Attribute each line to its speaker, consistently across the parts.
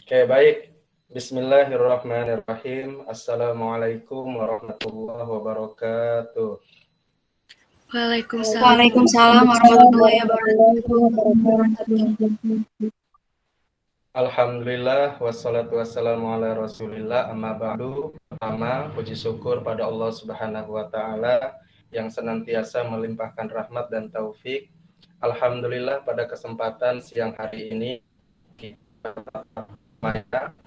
Speaker 1: Oke, baik. Bismillahirrahmanirrahim. Assalamualaikum warahmatullahi wabarakatuh.
Speaker 2: Waalaikumsalam.
Speaker 3: Waalaikumsalam warahmatullahi wabarakatuh.
Speaker 1: Alhamdulillah wassalatu wassalamu ala Rasulillah amma ba'du. Pertama, puji syukur pada Allah Subhanahu wa taala yang senantiasa melimpahkan rahmat dan taufik. Alhamdulillah pada kesempatan siang hari ini kita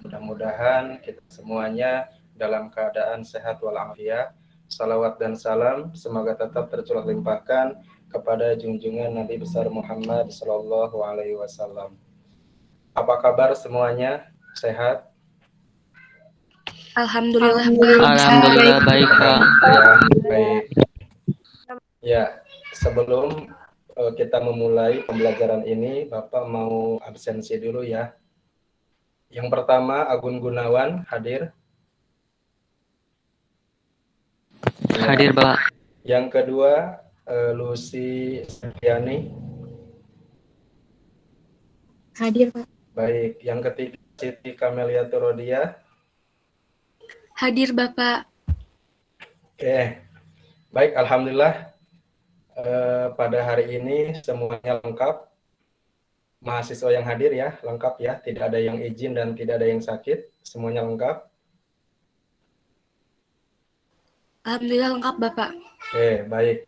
Speaker 1: mudah-mudahan kita semuanya dalam keadaan sehat walafiat. Salawat dan salam semoga tetap tercurah limpahkan kepada junjungan Nabi besar Muhammad sallallahu alaihi wasallam. Apa kabar semuanya? Sehat?
Speaker 2: Alhamdulillah.
Speaker 3: Alhamdulillah
Speaker 2: baik.
Speaker 3: baik, Pak.
Speaker 1: Ya, baik. Ya, sebelum kita memulai pembelajaran ini, Bapak mau absensi dulu ya. Yang pertama, Agun Gunawan hadir.
Speaker 3: Hadir, Pak.
Speaker 1: Yang kedua, Lucy Septiani.
Speaker 3: Hadir, Pak.
Speaker 1: Baik. Yang ketiga, Siti Kamelia Turodia.
Speaker 2: Hadir, Bapak.
Speaker 1: Oke. Baik, alhamdulillah. Pada hari ini semuanya lengkap. Mahasiswa yang hadir ya, lengkap ya. Tidak ada yang izin dan tidak ada yang sakit. Semuanya lengkap.
Speaker 2: Alhamdulillah lengkap, Bapak.
Speaker 1: Oke, baik.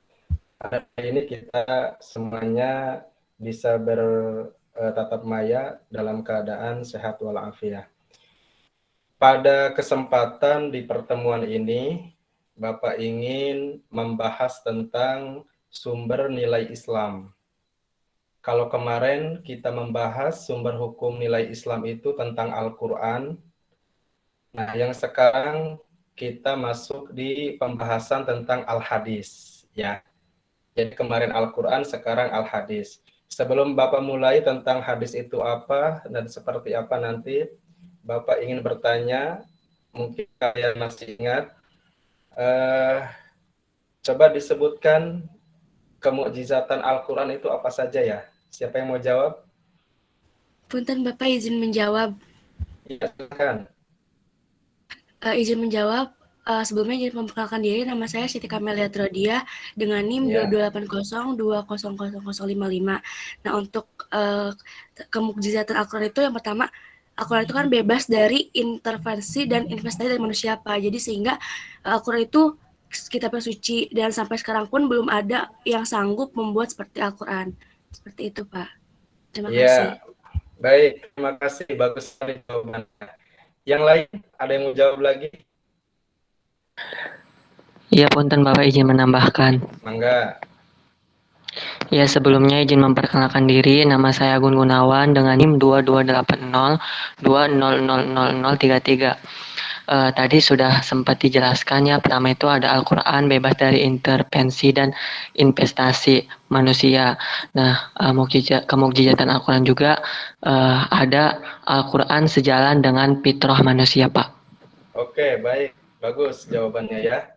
Speaker 1: Hari ini kita semuanya bisa bertatap maya dalam keadaan sehat walafiat. Pada kesempatan di pertemuan ini, Bapak ingin membahas tentang sumber nilai Islam. Kalau kemarin kita membahas sumber hukum nilai Islam itu tentang Al-Quran, nah yang sekarang kita masuk di pembahasan tentang Al-Hadis, ya. Jadi kemarin Al-Quran, sekarang Al-Hadis. Sebelum Bapak mulai tentang hadis itu apa dan seperti apa nanti, Bapak ingin bertanya, mungkin kalian masih ingat, coba disebutkan kemukjizatan Al-Quran itu apa saja ya? Siapa yang mau jawab?
Speaker 2: Punten Bapak izin menjawab.
Speaker 1: Iya, silakan.
Speaker 2: Izin menjawab. Sebelumnya izin memperkenalkan diri, nama saya Siti Kamelia Turodia dengan NIM 2280200055. Nah, untuk kemukjizatan Al-Quran itu yang pertama, Al-Quran itu kan bebas dari intervensi dan investasi dari manusia, Pak. Jadi sehingga Al-Quran itu kitab yang suci dan sampai sekarang pun belum ada yang sanggup membuat seperti Al-Quran. Seperti itu, Pak. Terima kasih.
Speaker 1: Baik, terima kasih. Bagus sekali jawabannya. Yang lain, ada yang mau jawab lagi?
Speaker 3: Iya, punten Bapak izin menambahkan.
Speaker 1: Mangga.
Speaker 3: Ya, sebelumnya izin memperkenalkan diri. Nama saya Agun Gunawan dengan NIM 228020000033. Tadi sudah sempat dijelaskan ya, pertama itu ada Al-Quran bebas dari intervensi dan investasi manusia. Nah, kemukjizatan Al-Quran juga ada Al-Quran sejalan dengan fitrah manusia, Pak.
Speaker 1: Oke, baik. Bagus jawabannya ya.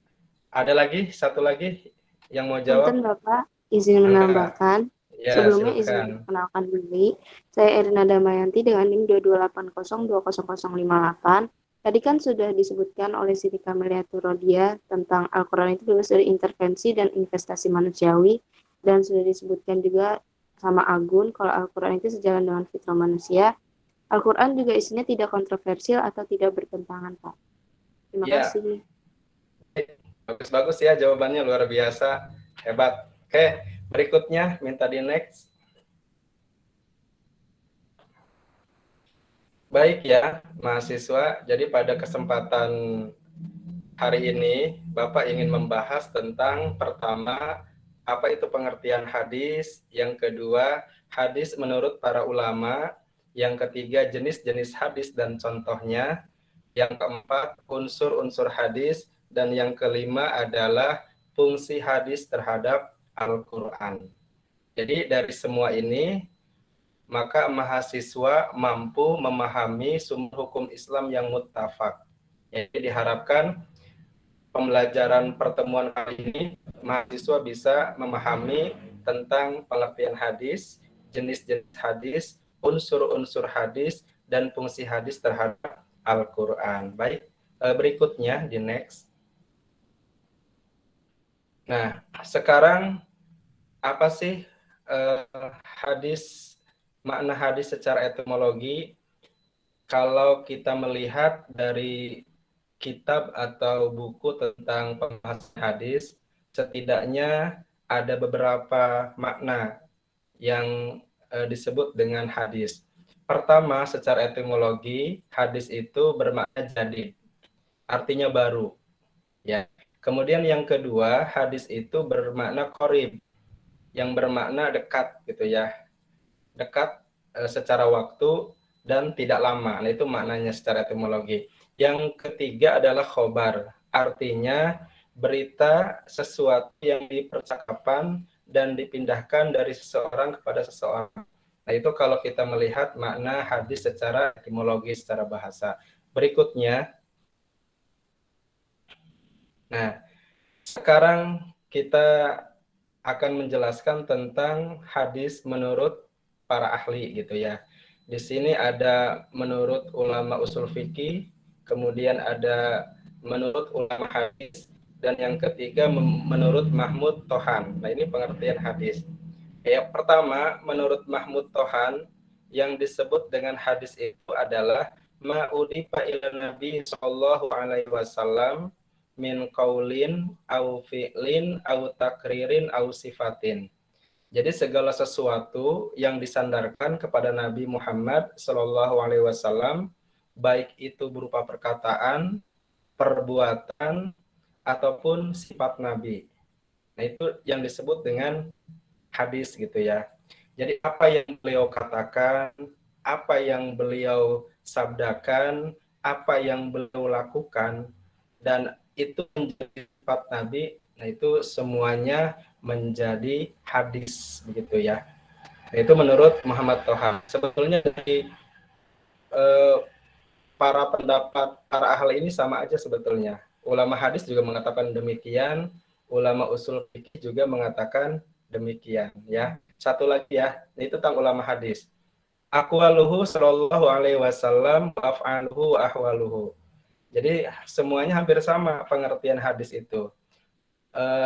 Speaker 1: Ada lagi, satu lagi yang mau jawab?
Speaker 4: Punten Bapak, izin menambahkan.
Speaker 1: Ya,
Speaker 4: Sebelumnya
Speaker 1: silakan.
Speaker 4: izin memperkenalkan diri. Saya Erina Damayanti dengan NIM 2280200058. Tadi kan sudah disebutkan oleh Siti Kamelia Turodia tentang Al-Quran itu bebas dari intervensi dan investasi manusiawi, dan sudah disebutkan juga sama Agun kalau Al-Quran itu sejalan dengan fitrah manusia. Al-Quran juga isinya tidak kontroversial atau tidak bertentangan, Pak. Terima kasih.
Speaker 1: Bagus-bagus ya jawabannya, luar biasa, hebat. Oke, berikutnya minta di next. Baik ya, mahasiswa. Jadi pada kesempatan hari ini, Bapak ingin membahas tentang pertama, apa itu pengertian hadis, yang kedua, hadis menurut para ulama, yang ketiga, jenis-jenis hadis dan contohnya, yang keempat, unsur-unsur hadis, dan yang kelima adalah fungsi hadis terhadap Al-Quran. Jadi dari semua ini, maka mahasiswa mampu memahami sumber hukum Islam yang muttafaq. Jadi diharapkan pembelajaran pertemuan kali ini, mahasiswa bisa memahami tentang pengertian hadis, jenis-jenis hadis, unsur-unsur hadis, dan fungsi hadis terhadap Al-Quran. Baik, berikutnya di next. Nah, sekarang apa sih hadis, makna hadis secara etimologi? Kalau kita melihat dari kitab atau buku tentang pembahasan hadis, setidaknya ada beberapa makna yang disebut dengan hadis. Pertama, secara etimologi, hadis itu bermakna jadid, artinya baru. Ya. Kemudian yang kedua, hadis itu bermakna qarib, yang bermakna dekat gitu ya. Dekat secara waktu dan tidak lama. Nah, itu maknanya secara etimologi. Yang ketiga adalah khobar, artinya berita sesuatu yang dipercakapan dan dipindahkan dari seseorang kepada seseorang. Nah, itu kalau kita melihat makna hadis secara etimologi, secara bahasa. Berikutnya, nah, sekarang kita akan menjelaskan tentang hadis menurut para ahli gitu ya. Di sini ada menurut ulama usul fikih, kemudian ada menurut ulama hadis, dan yang ketiga menurut Mahmud Tohan. Nah, ini pengertian hadis. Yang pertama, menurut Mahmud Tohan, yang disebut dengan hadis itu adalah ma'udifa ila Nabi sallallahu alaihi wasallam min qaulin au fi'lin au takririn au sifatin. Jadi segala sesuatu yang disandarkan kepada Nabi Muhammad sallallahu alaihi wasallam, baik itu berupa perkataan, perbuatan, ataupun sifat Nabi. Nah, itu yang disebut dengan hadis gitu ya. Jadi apa yang beliau katakan, apa yang beliau sabdakan, apa yang beliau lakukan, dan itu menjadi sifat Nabi, nah itu semuanya menjadi hadis begitu ya. Nah, itu menurut Muhammad Toha. Sebetulnya dari para pendapat para ahli ini sama aja sebetulnya. Ulama hadis juga mengatakan demikian, ulama usul fikih juga mengatakan demikian ya. Satu lagi ya, ini tentang ulama hadis. Aqwaluhu sallallahu alaihi wasallam wa af'aluhu wa ahwaluhu. Jadi semuanya hampir sama pengertian hadis itu.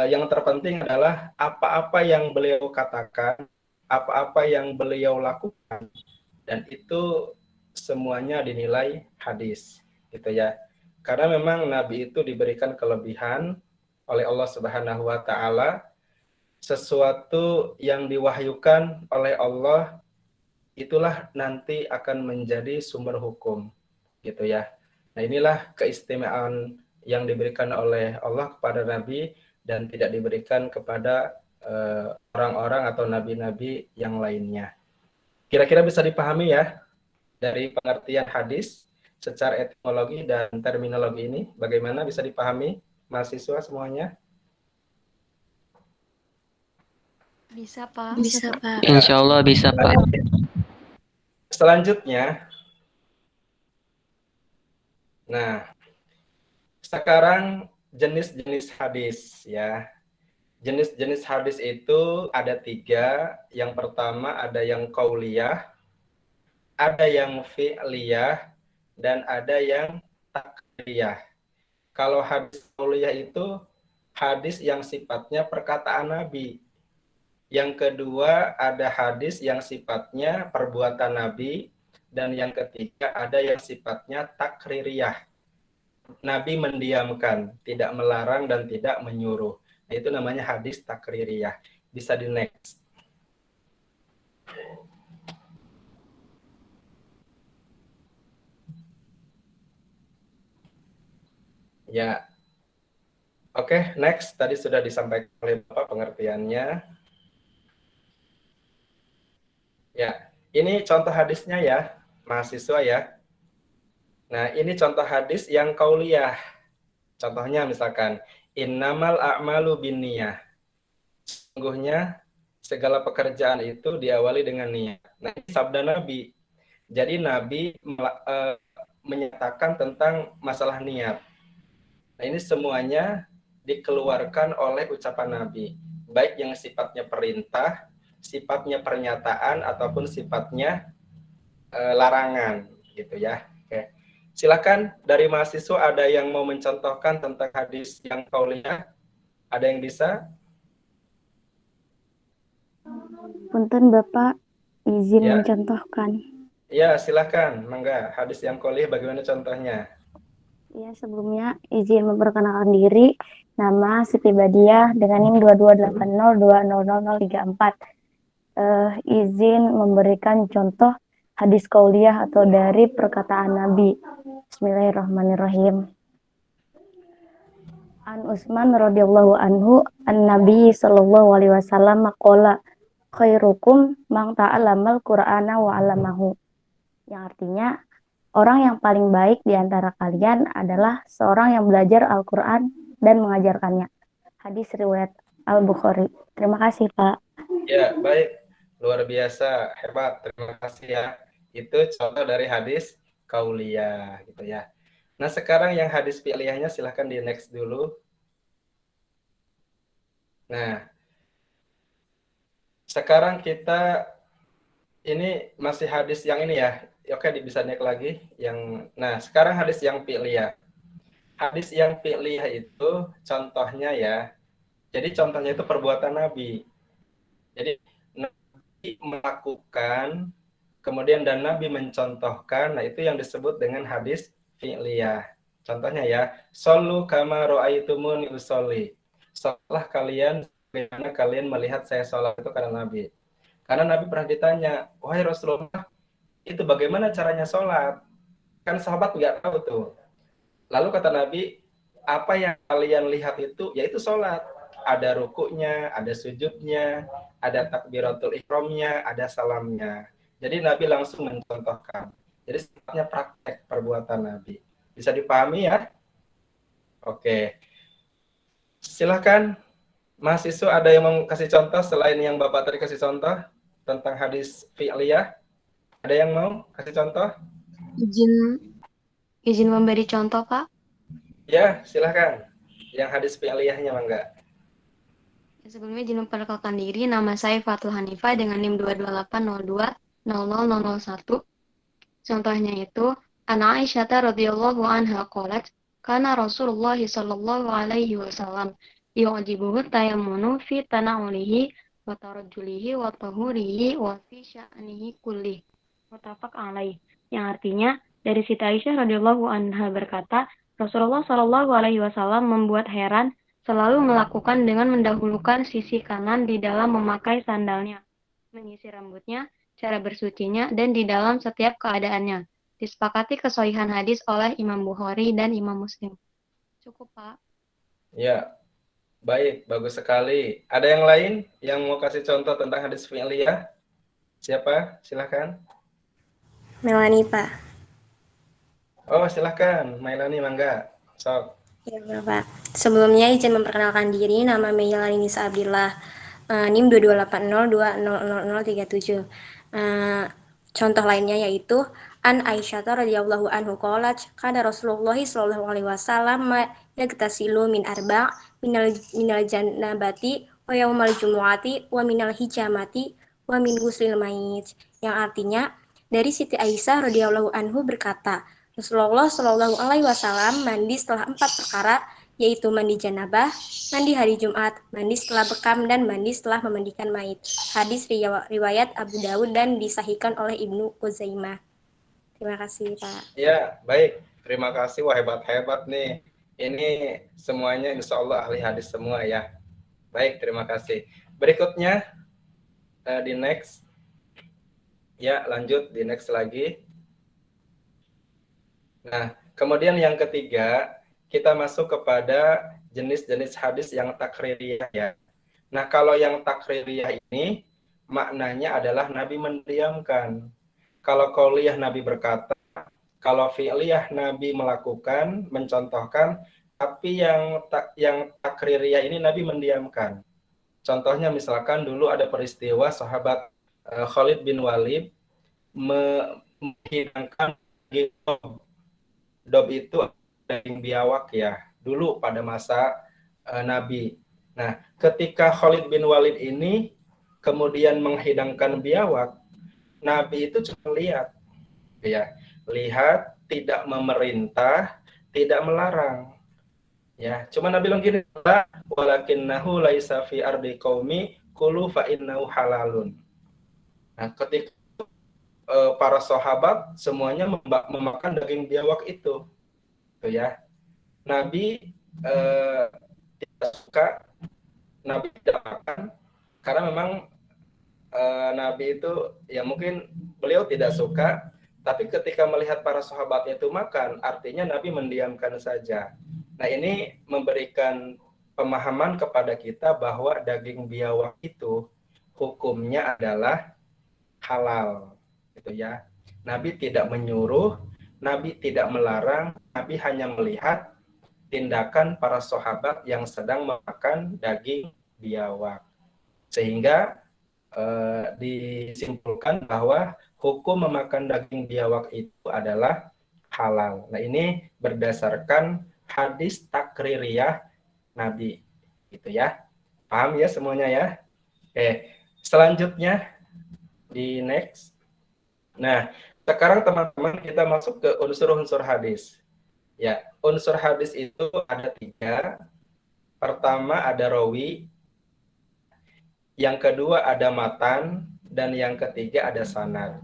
Speaker 1: Yang terpenting adalah apa-apa yang beliau katakan, apa-apa yang beliau lakukan, dan itu semuanya dinilai hadis, gitu ya. Karena memang Nabi itu diberikan kelebihan oleh Allah Subhanahu wa taala, sesuatu yang diwahyukan oleh Allah itulah nanti akan menjadi sumber hukum, gitu ya. Nah, inilah keistimewaan yang diberikan oleh Allah kepada Nabi dan tidak diberikan kepada orang-orang atau nabi-nabi yang lainnya. Kira-kira bisa dipahami ya dari pengertian hadis secara etimologi dan terminologi ini, bagaimana bisa dipahami mahasiswa semuanya?
Speaker 5: Bisa, Pak.
Speaker 2: Bisa, Pak.
Speaker 3: Insya Allah bisa, Pak.
Speaker 1: Selanjutnya, nah, sekarang jenis-jenis hadis ya. Jenis-jenis hadis itu ada 3. Yang pertama ada yang qauliyah, ada yang fi'liyah, dan ada yang takriyah. Kalau hadis qauliyah itu hadis yang sifatnya perkataan Nabi. Yang kedua ada hadis yang sifatnya perbuatan Nabi, dan yang ketiga ada yang sifatnya takririyah. Nabi mendiamkan, tidak melarang dan tidak menyuruh. Nah, itu namanya hadis takririyah. Bisa di next. Ya. Oke, next. Tadi sudah disampaikan oleh Bapak pengertiannya. Ya, ini contoh hadisnya ya, mahasiswa ya. Nah, ini contoh hadis yang qauliyah. Contohnya misalkan, innamal a'malu binniyah. Sesungguhnya segala pekerjaan itu diawali dengan niat. Nah, ini sabda Nabi. Jadi Nabi menyatakan tentang masalah niat. Nah, ini semuanya dikeluarkan oleh ucapan Nabi. Baik yang sifatnya perintah, sifatnya pernyataan, ataupun sifatnya larangan. gitu ya. Oke. Silakan dari mahasiswa ada yang mau mencontohkan tentang hadis yang qauliyah? Ada yang bisa?
Speaker 6: Punten Bapak, izin
Speaker 1: Ya.
Speaker 6: mencontohkan.
Speaker 1: Ya, silakan. Mangga, hadis yang qauliyah bagaimana contohnya?
Speaker 6: Ya, sebelumnya izin memperkenalkan diri. Nama Siti Badiah dengan NIM 2280200034. Izin memberikan contoh hadis qauliyah atau dari perkataan Nabi. Bismillahirrahmanirrahim. An Utsman radhiyallahu anhu an-Nabi sallallahu alaihi wasallam qala khairukum man ta'allamal Qur'ana wa 'allamahu. Yang artinya orang yang paling baik di antara kalian adalah seorang yang belajar Al-Qur'an dan mengajarkannya. Hadis riwayat Al-Bukhari. Terima kasih, Pak.
Speaker 1: Ya, baik. Luar biasa, hebat. Terima kasih ya. Itu contoh dari hadis qauliyah gitu ya. Nah, sekarang yang hadis fi'liyahnya silahkan di next dulu. Nah, sekarang kita ini masih hadis yang ini ya. Oke, bisa naik lagi yang sekarang hadis yang fi'liyah. Hadis yang fi'liyah itu contohnya ya. Jadi contohnya itu perbuatan Nabi. Jadi Nabi melakukan kemudian dan Nabi mencontohkan. Nah, itu yang disebut dengan hadis fi'liyah. Contohnya ya, shollu kama ra'aitumuni usolli. Salatlah kalian bagaimana kalian melihat saya sholat, itu karena Nabi. Karena Nabi pernah ditanya, wahai Rasulullah, itu bagaimana caranya sholat? Kan sahabat nggak tahu tuh. Lalu kata Nabi, apa yang kalian lihat itu, yaitu sholat. Ada rukuknya, ada sujudnya, ada takbiratul ihramnya, ada salamnya. Jadi Nabi langsung mencontohkan. Jadi sifatnya praktek perbuatan Nabi. Bisa dipahami ya? Oke. Silahkan, mahasiswa ada yang mau kasih contoh selain yang Bapak tadi kasih contoh tentang hadis fi'liyah? Ada yang mau kasih contoh?
Speaker 5: Izin memberi contoh, Pak.
Speaker 1: Ya, silahkan. Yang hadis fi'liyahnya mangga.
Speaker 5: Sebelumnya izin memperkenalkan diri, nama saya Fatul Hanifah dengan NIM 228020001. Contohnya itu, Ana Aisyah radhiyallahu anha qalat, kana Rasulullah sallallahu alaihi wasallam yu'jibuhu tayammunu fi tana'ulihi wa tarajjulihi wa tahurihi wa fi sya'nihi kullih. Muttafaq alaih. Yang artinya, dari Siti Aisyah radhiyallahu anha berkata, Rasulullah sallallahu alaihi wasallam membuat heran selalu melakukan dengan mendahulukan sisi kanan di dalam memakai sandalnya, menyisir rambutnya, cara bersucinya, dan di dalam setiap keadaannya. Disepakati kesohihan hadis oleh Imam Bukhari dan Imam Muslim. Cukup, Pak.
Speaker 1: Ya, baik, bagus sekali. Ada yang lain yang mau kasih contoh tentang hadis fi'liyah? Siapa? Silahkan.
Speaker 7: Melani, Pak.
Speaker 1: Oh, silahkan. Mailani, mangga. Sok.
Speaker 7: Ya, Bapak. Sebelumnya izin memperkenalkan diri, nama Melani Nisa Abdillah, NIM 2280200037. Contoh lainnya yaitu An Aisyah radhiyallahu anhu qalat kana Rasulullah sallallahu alaihi wasallam yagtasilu min arba' minal janabati wa yaumal jumu'ati wa minal hijamati wa min ghuslil mayit. Yang artinya dari Siti Aisyah radhiyallahu anhu berkata, Rasulullah Shallallahu Alaihi Wasallam mandi setelah 4 perkara, yaitu mandi janabah, mandi hari Jumat, mandi setelah bekam, dan mandi setelah memandikan mayit. Hadis riwayat Abu Dawud dan disahihkan oleh Ibnu Uzaimah. Terima kasih, Pak.
Speaker 1: Ya, baik. Terima kasih. Wah, hebat-hebat nih. Ini semuanya insya Allah ahli hadis semua ya. Baik, terima kasih. Berikutnya, di next. Ya, lanjut di next lagi. Nah, kemudian yang ketiga, kita masuk kepada jenis-jenis hadis yang takririyah ya. Nah, kalau yang takririyah ini maknanya adalah Nabi mendiamkan. Kalau qauliyah Nabi berkata, kalau fi'liyah Nabi melakukan, mencontohkan, tapi yang takririyah ini Nabi mendiamkan. Contohnya misalkan dulu ada peristiwa sahabat Khalid bin Walid menghidangkan dob itu daging biawak ya, dulu pada masa Nabi. Nah, ketika Khalid bin Walid ini kemudian menghidangkan biawak, Nabi itu cuma lihat, ya. lihat, tidak memerintah, tidak melarang. Ya, cuma Nabi bilang gini, walakinnahu laisa fi ardi qaumi kulu fa innahu halalun. Nah, ketika para sahabat semuanya memakan daging biawak itu ya. Nabi tidak suka, Nabi tidak makan karena memang Nabi itu ya mungkin beliau tidak suka, tapi ketika melihat para sahabatnya itu makan, artinya Nabi mendiamkan saja. Nah, ini memberikan pemahaman kepada kita bahwa daging biawak itu hukumnya adalah halal, gitu ya. Nabi tidak menyuruh, Nabi tidak melarang, Nabi hanya melihat tindakan para sahabat yang sedang memakan daging biawak. Sehingga disimpulkan bahwa hukum memakan daging biawak itu adalah halal. Nah, ini berdasarkan hadis takririyah Nabi, gitu ya. Paham ya semuanya ya? Oke, selanjutnya di next. Nah, sekarang teman-teman kita masuk ke unsur-unsur hadis. Ya, unsur hadis itu ada 3. Pertama ada rawi, yang kedua ada matan, dan yang ketiga ada sanad.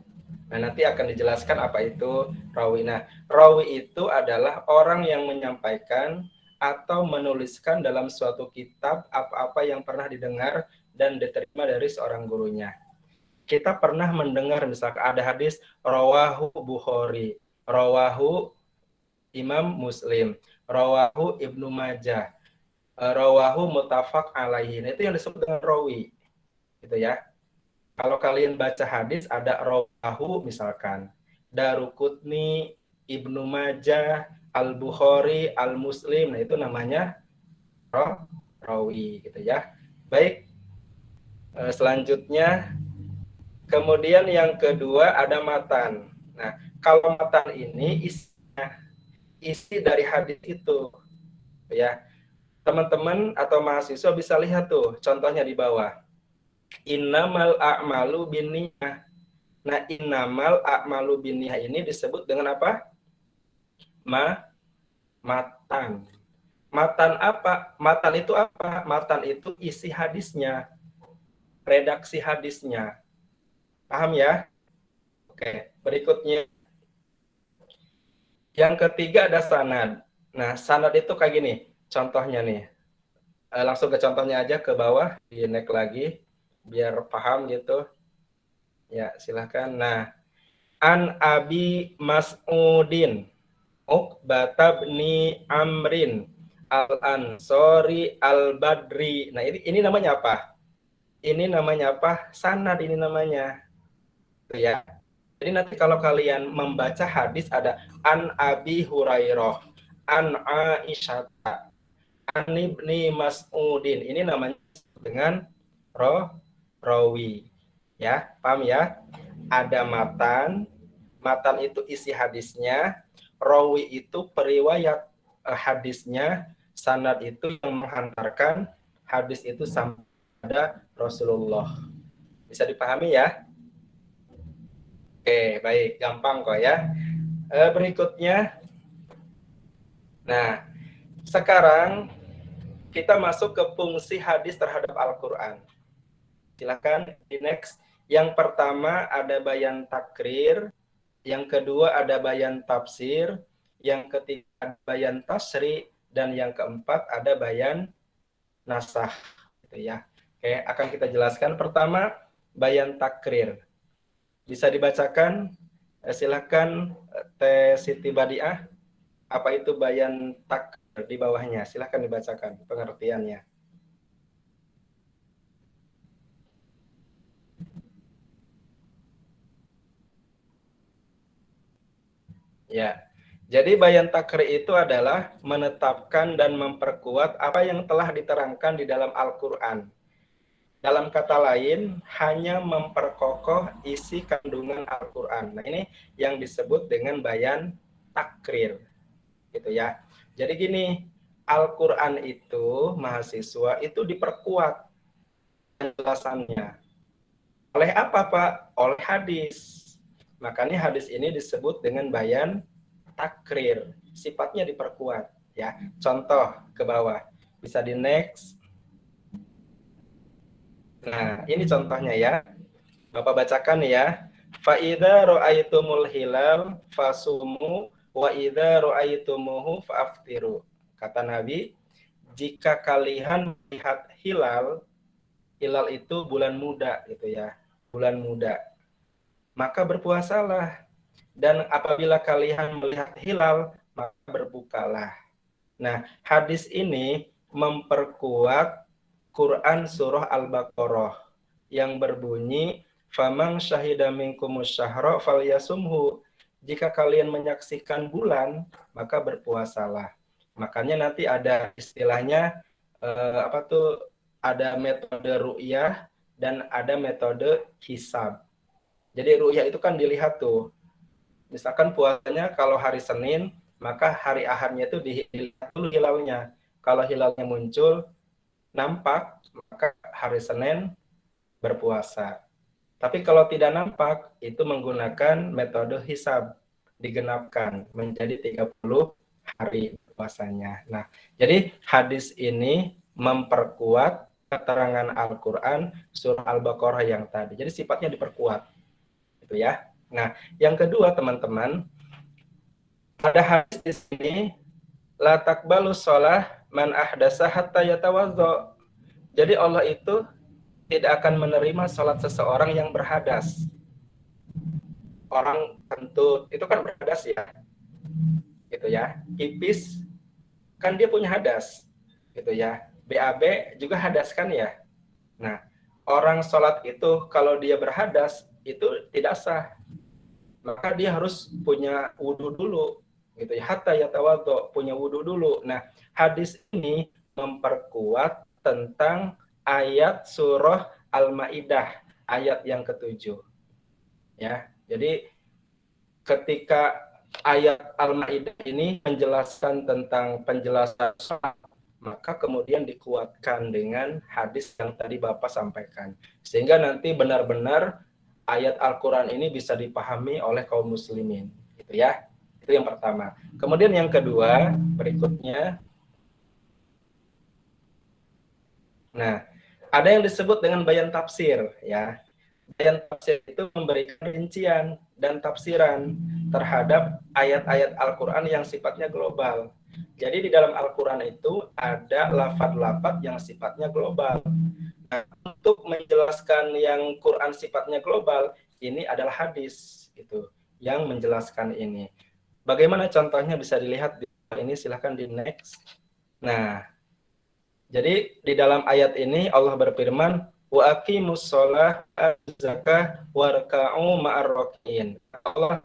Speaker 1: Nah, nanti akan dijelaskan apa itu rawi. Nah, rawi itu adalah orang yang menyampaikan atau menuliskan dalam suatu kitab apa-apa yang pernah didengar dan diterima dari seorang gurunya. Kita pernah mendengar misalkan ada hadis rawahu Bukhari, rawahu Imam Muslim, rawahu Ibnu Majah, rawahu muttafaq alaihi. Nah, itu yang disebut dengan rawi. Gitu ya. Kalau kalian baca hadis ada rawahu misalkan Daruqutni, Ibnu Majah, Al-Bukhari, Al-Muslim. Nah, itu namanya rawi gitu ya. Baik. Selanjutnya kemudian yang kedua ada matan. Nah, kalau matan ini isi dari hadis itu ya. Teman-teman atau mahasiswa bisa lihat tuh contohnya di bawah. Innamal a'malu binniyah. Nah, innamal a'malu binniyah ini disebut dengan apa? Matan. Matan apa? Matan itu apa? Matan itu isi hadisnya. Redaksi hadisnya. Paham ya? Oke, berikutnya. Yang ketiga ada sanad. Nah, sanad itu kayak gini. Contohnya nih. Langsung ke contohnya aja ke bawah. Di next lagi. Biar paham gitu. Ya, silahkan. Nah, an Abi Mas'udin Uqbata bin Amrin Al-Ansori Al-Badri. Nah, ini namanya apa? Ini namanya apa? Sanad ini namanya. Ya. Jadi nanti kalau kalian membaca hadis ada an Abi Hurairah, an Aisyah, an Ibni Mas'udin. Ini namanya dengan rawi. Ya, paham ya? Ada matan, matan itu isi hadisnya, rawi itu periwayat hadisnya, sanad itu yang menghantarkan hadis itu sampai pada Rasulullah. Bisa dipahami ya? Oke, baik, gampang kok ya. Berikutnya, nah, sekarang kita masuk ke fungsi hadis terhadap Al-Quran. Silakan di next. Yang pertama ada bayan takrir, yang kedua ada bayan tafsir, yang ketiga ada bayan tasri, dan yang keempat ada bayan nasah. Gitu ya. Oke, akan kita jelaskan. Pertama, bayan takrir. Bisa dibacakan? Silakan Teh Siti Badiah. Apa itu bayan takrir di bawahnya? Silakan dibacakan pengertiannya. Ya, jadi bayan takrir itu adalah menetapkan dan memperkuat apa yang telah diterangkan di dalam Al-Quran. Dalam kata lain, hanya memperkokoh isi kandungan Al-Quran. Nah, ini yang disebut dengan bayan takrir. Gitu ya. Jadi gini, Al-Quran itu, mahasiswa, itu diperkuat penjelasannya. Oleh apa, Pak? Oleh hadis. Makanya hadis ini disebut dengan bayan takrir, sifatnya diperkuat ya. Contoh ke bawah, bisa di next. Nah, ini contohnya ya. Bapak bacakan ya. Fa idza ra'aitumul hilal fasumu wa idza ra'aitumuhu fa'aftiru. Kata Nabi, jika kalian melihat hilal, hilal itu bulan muda gitu ya. Bulan muda. Maka berpuasalah. Dan apabila kalian melihat hilal, maka berbukalah. Nah, hadis ini memperkuat Quran surah Al-Baqarah yang berbunyi, "Faman syahida minkumus syahra falyasumhu." Jika kalian menyaksikan bulan, maka berpuasalah. Makanya nanti ada istilahnya ada metode ru'yah dan ada metode hisab. Jadi ru'yah itu kan dilihat tuh. Misalkan puasanya kalau hari Senin, maka hari Ahadnya itu dilihat dulu hilalnya. Kalau hilalnya muncul, nampak, maka hari Senin berpuasa. Tapi kalau tidak nampak, itu menggunakan metode hisab, digenapkan menjadi 30 hari puasanya. Nah, jadi hadis ini memperkuat keterangan Al-Quran surah Al-Baqarah yang tadi. Jadi sifatnya diperkuat. Gitu ya. Nah, yang kedua teman-teman, pada hadis di sini la taqbalu shalah man ahdasa hatta yatawaddo. Jadi Allah itu tidak akan menerima salat seseorang yang berhadas. Orang kentut itu kan berhadas ya. Gitu ya. Pipis kan dia punya hadas. Gitu ya. BAB juga hadas kan ya. Nah, orang salat itu kalau dia berhadas itu tidak sah. Maka dia harus punya wudu dulu gitu ya, hatta yatawaddo, punya wudu dulu. Nah, hadis ini memperkuat tentang ayat surah Al-Maidah ayat yang ke-7 ya. Jadi ketika ayat Al-Maidah ini menjelaskan tentang penjelasan sholat, maka kemudian dikuatkan dengan hadis yang tadi Bapak sampaikan, sehingga nanti benar-benar ayat Al-Quran ini bisa dipahami oleh kaum muslimin, gitu ya. Itu yang pertama. Kemudian yang kedua, berikutnya. Nah, ada yang disebut dengan bayan tafsir, ya. Bayan tafsir itu memberikan rincian dan tafsiran terhadap ayat-ayat Al-Quran yang sifatnya global. Jadi di dalam Al-Quran itu ada lafaz-lafaz yang sifatnya global. Nah, untuk menjelaskan yang Quran sifatnya global, ini adalah hadis gitu yang menjelaskan ini. Bagaimana contohnya bisa dilihat di ini, silahkan di next. Nah, jadi di dalam ayat ini Allah berfirman, wa aqimus shalah zakah warka'u ma'ar rakiin. Allah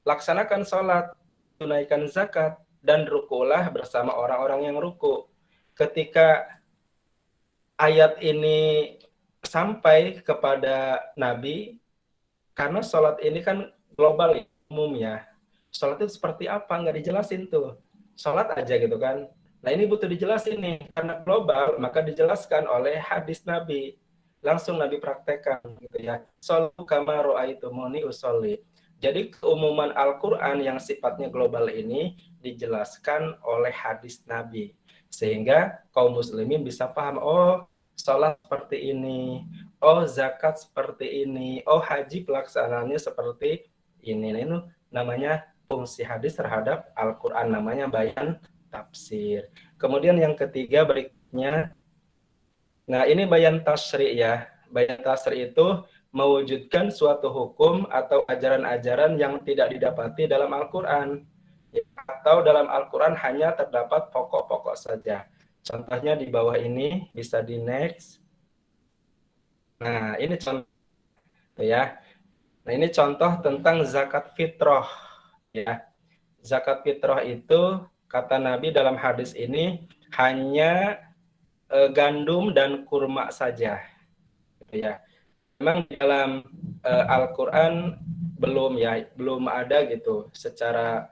Speaker 1: laksanakan salat, tunaikan zakat dan rukulah bersama orang-orang yang ruku. Ketika ayat ini sampai kepada Nabi, karena sholat ini kan global umum ya. Sholat itu seperti apa? Nggak dijelasin tuh. Sholat aja gitu kan. Nah ini butuh dijelasin nih. Karena global, maka dijelaskan oleh hadis Nabi. Langsung Nabi praktekkan gitu ya. Shollu kama ra'aitumuni usolli. Jadi keumuman Al-Quran yang sifatnya global ini dijelaskan oleh hadis Nabi. Sehingga kaum muslimin bisa paham, oh sholat seperti ini, oh zakat seperti ini, oh haji pelaksanaannya seperti ini. Nah, ini namanya fungsi hadis terhadap Al-Quran, namanya bayan tafsir. Kemudian yang ketiga berikutnya, nah ini bayan tasri ya. Bayan tasri itu mewujudkan suatu hukum atau ajaran-ajaran yang tidak didapati dalam Al-Quran. Atau dalam Al-Quran hanya terdapat pokok-pokok saja. Contohnya di bawah ini, bisa di next. Nah, ini contoh ya. Nah, ini contoh tentang zakat fitrah ya. Zakat fitrah itu kata Nabi dalam hadis ini hanya gandum dan kurma saja. Gitu ya. Memang di dalam Al-Quran belum ada gitu secara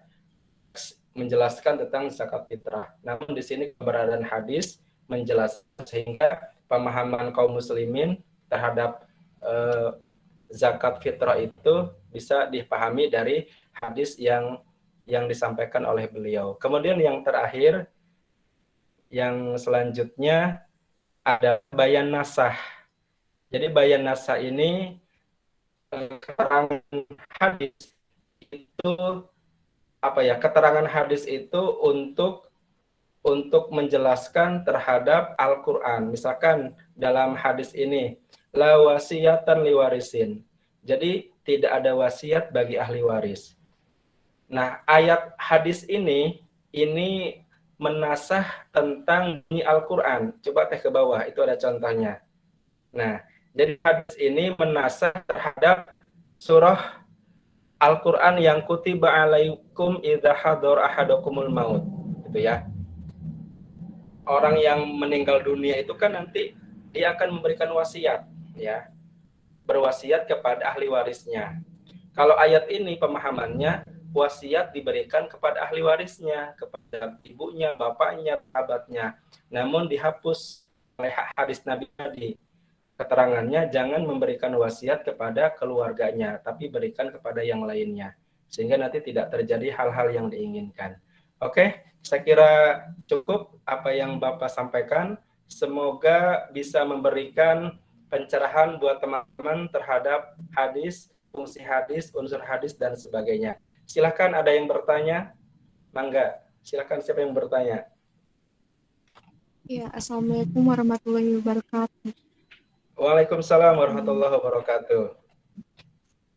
Speaker 1: menjelaskan tentang zakat fitrah. Namun di sini keberadaan hadis menjelaskan sehingga pemahaman kaum muslimin terhadap zakat fitrah itu bisa dipahami dari hadis yang disampaikan oleh beliau. Kemudian yang terakhir, yang selanjutnya ada bayan nasah. Jadi bayan nasah ini keterangan hadis itu apa ya? Keterangan hadis itu untuk menjelaskan terhadap Al-Qur'an. Misalkan dalam hadis ini, la wasiyatan liwarisin. Jadi tidak ada wasiat bagi ahli waris. Nah, ayat hadis ini menasah tentang bunyi Al-Qur'an. Coba teh ke bawah, itu ada contohnya. Nah, jadi hadis ini menasah terhadap surah Al-Qur'an yang kutiba alaikum idza hadar ahadakumul maut. Gitu ya. Orang yang meninggal dunia itu kan nanti dia akan memberikan wasiat, ya. Berwasiat kepada ahli warisnya. Kalau ayat ini pemahamannya, wasiat diberikan kepada ahli warisnya, kepada ibunya, bapaknya, sahabatnya. Namun dihapus oleh hadis Nabi tadi. Keterangannya jangan memberikan wasiat kepada keluarganya, tapi berikan kepada yang lainnya. Sehingga nanti tidak terjadi hal-hal yang diinginkan. Oke, saya kira cukup apa yang Bapak sampaikan. Semoga bisa memberikan pencerahan buat teman-teman terhadap hadis, fungsi hadis, unsur hadis, dan sebagainya. Silakan ada yang bertanya? Mangga, silakan siapa yang bertanya?
Speaker 8: Ya, Assalamualaikum warahmatullahi wabarakatuh.
Speaker 1: Waalaikumsalam warahmatullahi wabarakatuh.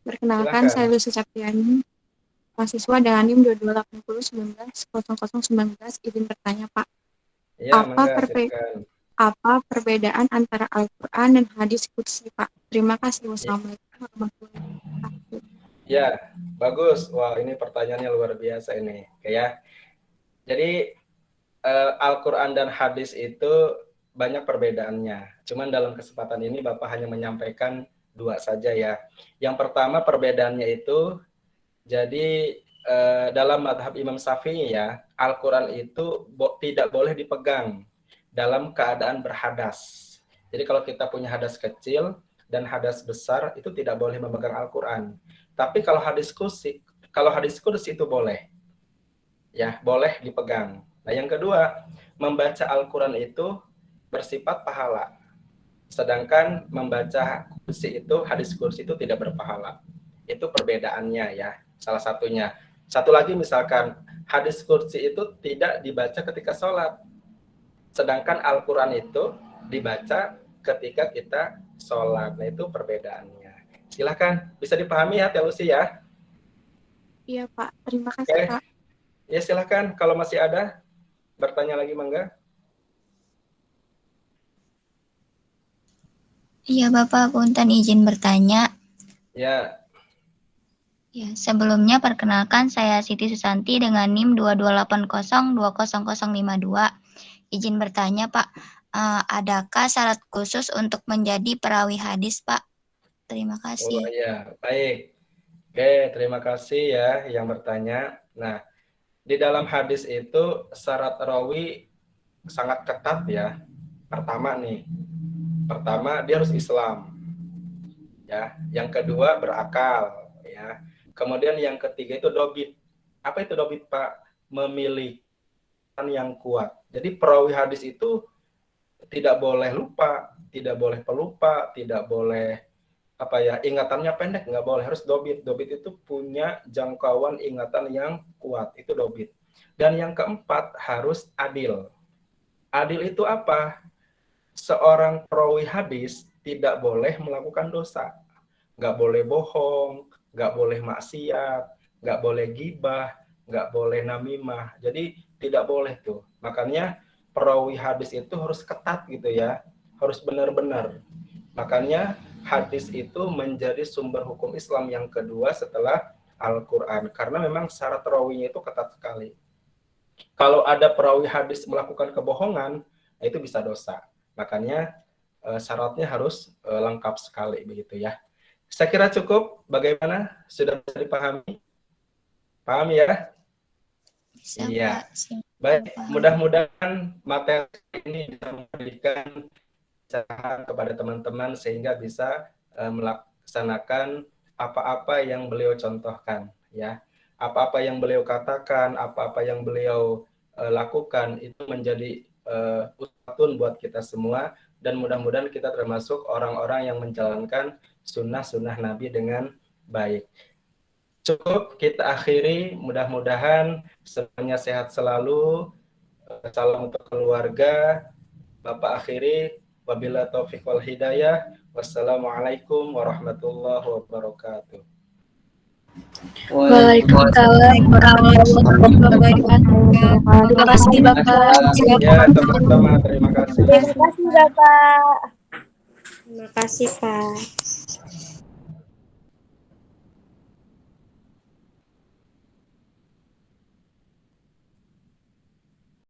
Speaker 8: Perkenalkan, saya Lucy Capriani, mahasiswa dengan NIM 2280190019, izin bertanya, Pak.
Speaker 1: Ya, mangga,
Speaker 8: apa perbedaan antara Al-Quran dan hadis qudsi, Pak? Terima kasih. Wassalamualaikum warahmatullahi wabarakatuh.
Speaker 1: Ya, bagus. Wah, ini pertanyaannya luar biasa ini. Ya. Jadi Al-Quran dan hadis itu banyak perbedaannya. Cuman dalam kesempatan ini Bapak hanya menyampaikan 2 saja ya. Yang pertama perbedaannya itu, jadi dalam mazhab Imam Syafi'i ya, Al-Quran itu tidak boleh dipegang dalam keadaan berhadas. Jadi kalau kita punya hadas kecil dan hadas besar itu tidak boleh memegang Al-Quran. Tapi kalau hadis qudsi itu boleh. Ya, boleh dipegang. Nah, yang kedua, membaca Al-Quran itu bersifat pahala. Sedangkan membaca qudsi itu, hadis qudsi itu tidak berpahala. Itu perbedaannya ya, salah satunya. Satu lagi misalkan, hadis qudsi itu tidak dibaca ketika sholat. Sedangkan Al-Quran itu dibaca ketika kita sholat. Nah, itu perbedaannya. Silakan, bisa dipahami ya, Teh Lucy ya?
Speaker 8: Iya, Pak. Terima kasih, Pak.
Speaker 1: Ya, silakan. Kalau masih ada, bertanya lagi, mangga.
Speaker 9: Iya, Bapak, punten izin bertanya.
Speaker 1: Ya.
Speaker 9: Ya, sebelumnya perkenalkan saya Siti Susanti dengan NIM 2280200052. Izin bertanya, Pak, adakah syarat khusus untuk menjadi perawi hadis, Pak? Terima kasih.
Speaker 1: Oh ya, baik. Oke, terima kasih ya yang bertanya. Nah, di dalam hadis itu syarat rawi sangat ketat ya. Pertama dia harus Islam. Ya, yang kedua berakal ya. Kemudian yang ketiga itu dobit. Apa itu dobit, Pak? Memiliki yang kuat. Jadi perawi hadis itu tidak boleh lupa, tidak boleh pelupa, tidak boleh ingatannya pendek, nggak boleh, harus dobit. Dobit itu punya jangkauan ingatan yang kuat, itu dobit. Dan yang keempat harus adil. Adil itu apa? Seorang perawi hadis tidak boleh melakukan dosa, nggak boleh bohong, nggak boleh maksiat, nggak boleh gibah, nggak boleh namimah. Jadi tidak boleh tuh. Makanya perawi hadis itu harus ketat gitu ya, harus benar-benar. Makanya hadis itu menjadi sumber hukum Islam yang kedua setelah Al-Quran. Karena memang syarat perawinya itu ketat sekali. Kalau ada perawi hadis melakukan kebohongan, itu bisa dosa. Makanya syaratnya harus lengkap sekali begitu ya. Saya kira cukup. Bagaimana? Sudah bisa dipahami? Paham ya? Iya. Baik, mudah-mudahan materi ini bisa memberikan pencerahan kepada teman-teman sehingga bisa melaksanakan apa-apa yang beliau contohkan, ya. Apa-apa yang beliau katakan, apa-apa yang beliau lakukan itu menjadi uswatun buat kita semua, dan mudah-mudahan kita termasuk orang-orang yang menjalankan sunnah-sunnah Nabi dengan baik. Cukup kita akhiri, mudah-mudahan semuanya sehat selalu. Salam untuk keluarga. Bapak akhiri, wabila taufiq wal hidayah. Wassalamualaikum warahmatullahi wabarakatuh.
Speaker 2: Waalaikumsalam warahmatullahi wabarakatuh. Terima kasih Bapak.
Speaker 1: Ya, sama-sama. Terima kasih.
Speaker 6: Terima kasih Bapak.
Speaker 4: Terima kasih, Pak.